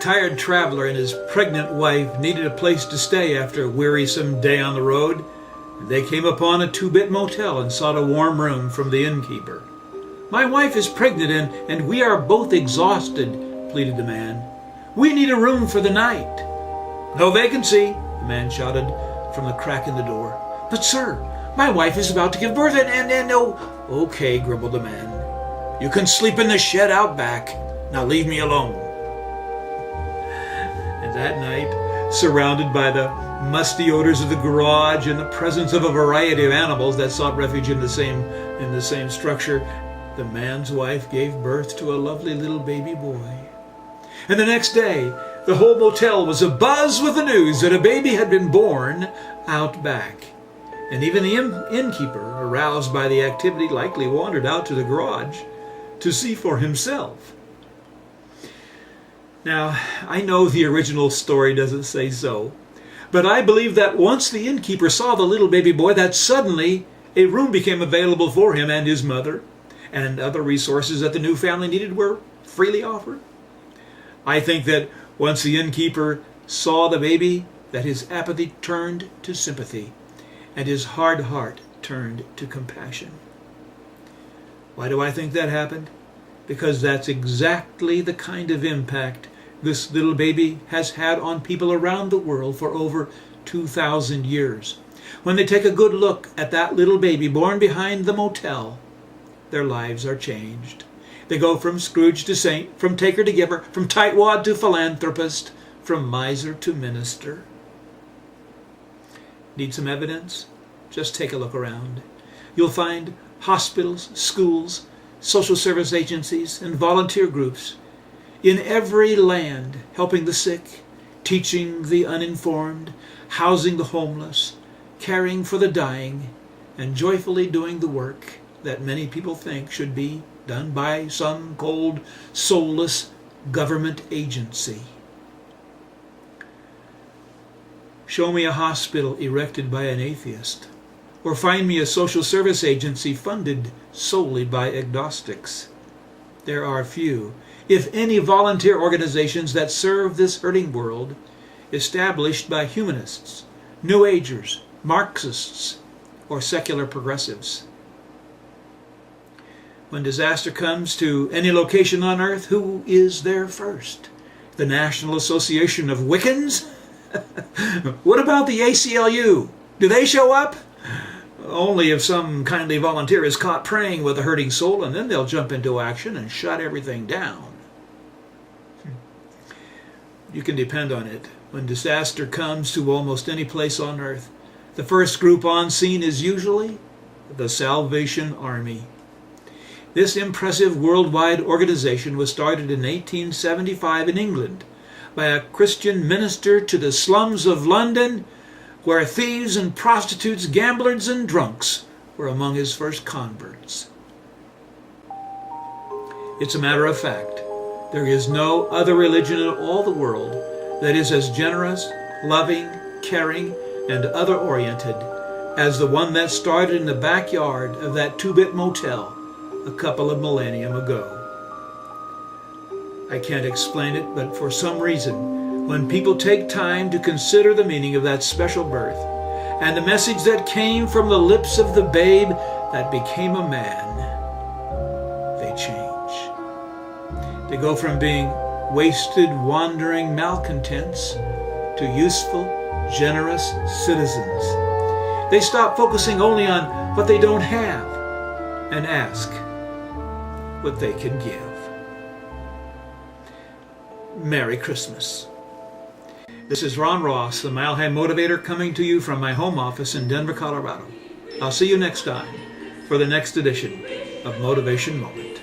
tired traveler and his pregnant wife needed a place to stay after a wearisome day on the road. They came upon a two-bit motel and sought a warm room from the innkeeper. "My wife is pregnant and we are both exhausted," pleaded the man. "We need a room for the night." "No vacancy," the man shouted from the crack in the door. "But sir, my wife is about to give birth and oh..." "Okay," grumbled the man. "You can sleep in the shed out back. Now leave me alone." And that night, surrounded by the musty odors of the garage and the presence of a variety of animals that sought refuge in the same structure, the man's wife gave birth to a lovely little baby boy. And the next day, the whole motel was abuzz with the news that a baby had been born out back. And even the innkeeper, aroused by the activity, likely wandered out to the garage to see for himself. Now, I know the original story doesn't say so, but I believe that once the innkeeper saw the little baby boy, that suddenly a room became available for him and his mother, and other resources that the new family needed were freely offered. I think that once the innkeeper saw the baby, that his apathy turned to sympathy, and his hard heart turned to compassion. Why do I think that happened? Because that's exactly the kind of impact this little baby has had on people around the world for over 2,000 years. When they take a good look at that little baby born behind the motel, their lives are changed. They go from Scrooge to saint, from taker to giver, from tightwad to philanthropist, from miser to minister. Need some evidence? Just take a look around. You'll find hospitals, schools, social service agencies, and volunteer groups in every land helping the sick, teaching the uninformed, housing the homeless, caring for the dying, and joyfully doing the work that many people think should be done by some cold, soulless government agency. Show me a hospital erected by an atheist, or find me a social service agency funded solely by agnostics. There are few, if any, volunteer organizations that serve this hurting world, established by humanists, New Agers, Marxists, or secular progressives. When disaster comes to any location on earth, who is there first? The National Association of Wiccans? What about the ACLU? Do they show up? Only if some kindly volunteer is caught praying with a hurting soul, and then they'll jump into action and shut everything down. You can depend on it. When disaster comes to almost any place on earth, the first group on scene is usually the Salvation Army. This impressive worldwide organization was started in 1875 in England by a Christian minister to the slums of London, where thieves and prostitutes, gamblers and drunks were among his first converts. It's a matter of fact, there is no other religion in all the world that is as generous, loving, caring, and other-oriented as the one that started in the backyard of that two-bit motel a couple of millennium ago. I can't explain it, but for some reason, when people take time to consider the meaning of that special birth and the message that came from the lips of the babe that became a man, they change. They go from being wasted, wandering malcontents to useful, generous citizens. They stop focusing only on what they don't have and ask what they can give. Merry Christmas. This is Ron Ross, the Mile High Motivator, coming to you from my home office in Denver, Colorado. I'll see you next time for the next edition of Motivation Moment.